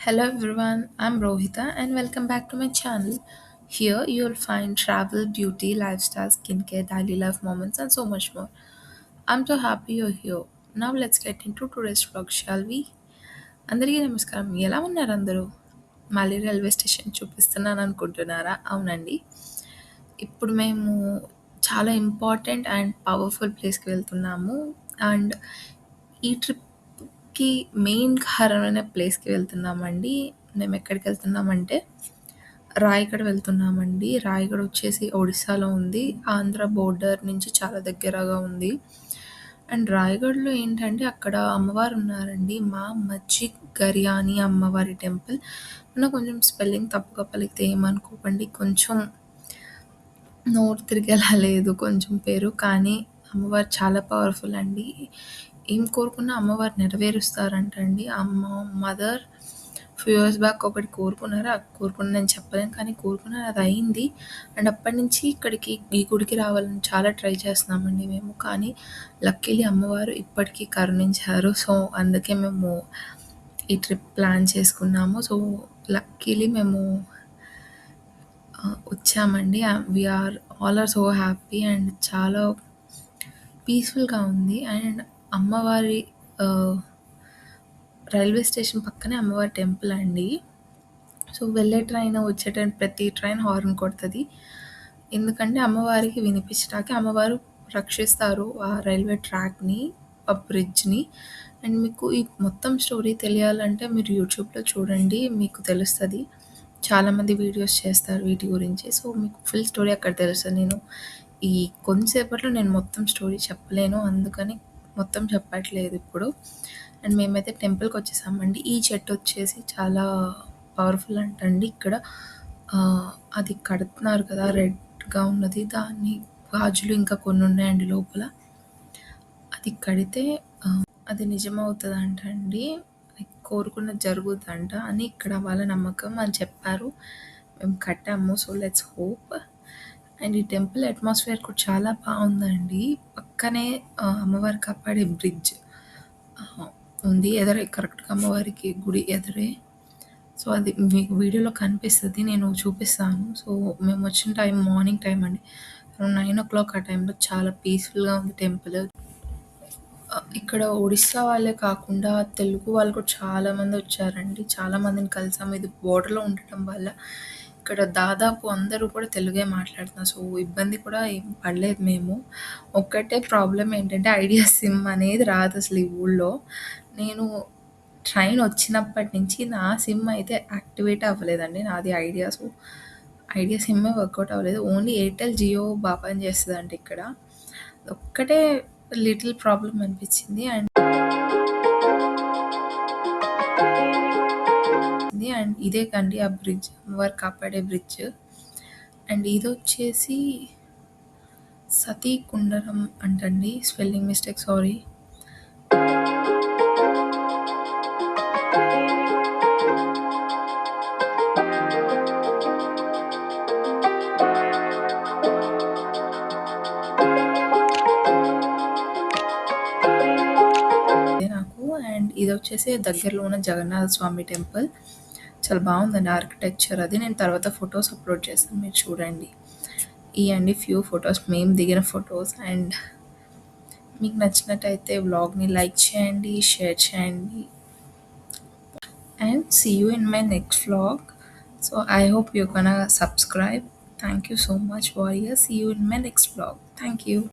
Hello everyone, I'm Rohita and welcome back to my channel. Here you'll find travel, beauty, lifestyle, skincare, daily life moments, and so much more. I'm so happy you're here. Now let's get into today's vlog, shall we? అందరికీ నమస్కారం. ఎలా ఉన్నారు అందరూ? మళ్ళీ railway station చూపిస్తున్నాను అనుకుంటున్నారా? అవునండి. ఇప్పుడు మేము చాలా ఇంపార్టెంట్ అండ్ పవర్ఫుల్ ప్లేస్‌కి వెళ్తున్నాము. అండ్ ఈ ట్రిప్‌కి మెయిన్ కారణమైన ప్లేస్‌కి వెళ్తున్నామండి. మేమెక్కడికెళ్తున్నామంటే రాయగఢ్ వెళ్తున్నామండి. రాయగఢ్ వచ్చేసి ఒడిస్సాలో ఉంది. ఆంధ్ర బోర్డర్ నుంచి చాలా దగ్గరగా ఉంది. అండ్ రాయగఢ్‌లో ఏంటంటే అక్కడ అమ్మవారున్నారండి. మా మజ్జి గర్యాని అమ్మవారి టెంపుల్. కొంచెం స్పెల్లింగ్ తప్పుగా పలికితే ఏమనుకోకండి. కొంచెం నోరు తిరిగేలా లేదు కొంచెం పేరు. కానీ అమ్మవారు చాలా పవర్‌ఫుల్ అండి. ఏం కోరుకున్నా అమ్మవారు నెరవేరుస్తారంటండి. మదర్ ఫ్యూ ఇయర్స్ బ్యాక్ ఒకటి కోరుకున్నారు. అది కోరుకున్నది నేను చెప్పలేను కానీ కోరుకున్నారు అది అయింది. అండ్ అప్పటినుంచి ఇక్కడికి ఈ గుడికి రావాలని చాలా ట్రై చేస్తున్నామండి మేము. కానీ లక్కీలీ అమ్మవారు ఇప్పటికీ కరుణించారు. సో, అందుకే మేము ఈ ట్రిప్ ప్లాన్ చేసుకున్నాము. సో, లక్కీలీ మేము వచ్చామండి. We all are so happy and చాలా పీస్‌ఫుల్‌గా ఉంది. అండ్ అమ్మవారి రైల్వే స్టేషన్ పక్కనే అమ్మవారి టెంపుల్ అండి. సో, వెళ్ళే ట్రైన్, వచ్చే ట్రైన్ ప్రతి ట్రైన్ హార్న్ కొడతది. ఎందుకంటే అమ్మవారికి వినిపించటానికి అమ్మవారు రక్షిస్తారు ఆ రైల్వే ట్రాక్‌ని, ఆ బ్రిడ్జ్‌ని. అండ్ మీకు ఈ మొత్తం స్టోరీ తెలియాలంటే మీరు యూట్యూబ్‌లో చూడండి. మీకు తెలుస్తది. చాలామంది వీడియోస్ చేస్తారు వీటి గురించి. సో, మీకు ఫుల్ స్టోరీ అక్కడ తెలుస్తది. నేను ఈ కొంతసేపట్లో నేను మొత్తం స్టోరీ చెప్పలేను. అందుకని మొత్తం చెప్పట్లేదు ఇప్పుడు. అండ్ మేమైతే టెంపుల్‌కొచ్చేసామండి. ఈ చెట్టొచ్చేసి చాలా పవర్‌ఫుల్ అంటండి. ఇక్కడ అది కడుతున్నారు కదా! రెడ్‌గా ఉన్నది. దాన్ని గాజులు ఇంకా కొన్నున్నాయండి లోపల. అది కడితే అది నిజమవుతదంటండి. కోరుకున్నది జరుగుద్దంట అని ఇక్కడ వాళ్ళ నమ్మకం అని చెప్పారు. మేము కట్టాము. So, let's hope. అండ్ ఈ టెంపుల్ అట్మాస్ఫియర్ కూడా చాలా బావుందండి. పక్కనే అమ్మవారు కాపాడే బ్రిడ్జ్ ఉంది. ఎదరే కరెక్ట్‌గా అమ్మవారికి గుడి ఎదురే. సో, అది మీకు వీడియోలో కనిపిస్తది. నేను చూపిస్తాను. సో, మేమొచ్చిన టైం మార్నింగ్ టైమ్ అండి. అరౌండ్ 9:00 ఆ టైంలో చాలా పీస్‌ఫుల్‌గా ఉంది టెంపుల్. ఇక్కడ ఒడిస్సా వాళ్ళే కాకుండా తెలుగు వాళ్ళు కూడా చాలామంది వచ్చారండి. చాలామందిని కలిసాము. ఇది బోర్డర్‌లో ఉండటం వల్ల ఇక్కడ దాదాపు అందరూ కూడా తెలుగే మాట్లాడుతున్నారు. సో, ఇబ్బంది కూడా ఏం పడలేదు మేము. ఒక్కటే ప్రాబ్లమ్ ఏంటంటే ఐడియా సిమ్ అనేది రాదసలు ఈ ఊళ్ళో. నేను ట్రైన్ వచ్చినప్పటి నుంచి నా సిమ్ అయితే యాక్టివేట్ అవ్వలేదండి. నాది ఐడియా. సో, ఐడియా సిమ్మే వర్కౌట్ అవ్వలేదు. ఓన్లీ ఎయిర్టెల్, జియో బా పనిచేస్తదంట ఇక్కడ. ఒక్కటే లిటిల్ ప్రాబ్లమ్ అనిపించింది. అండ్ ఇదే కండి ఆ బ్రిడ్జ్, అమ్మవారు కాపాడే బ్రిడ్జ్. అండ్ ఇదొచ్చేసి సతీ కుండరం అంటండి. Spelling mistake, sorry. నాకు. అండ్ ఇదొచ్చేసి దగ్గరలో ఉన్న జగన్నాథ స్వామి టెంపుల్. చాలా బాగుందండి ఆర్కిటెక్చర్ అది. నేను తర్వాత ఫొటోస్ అప్లోడ్ చేస్తాను, మీరు చూడండి. ఇయండి ఫ్యూ ఫొటోస్, మేము దిగిన ఫొటోస్. అండ్ మీకు నచ్చినట్టయితే వ్లాగ్‌ని లైక్ చేయండి, షేర్ చేయండి. And see you in my next vlog. So I hope you're gonna subscribe. Thank you so much, warrior. See you in my next vlog. Thank you.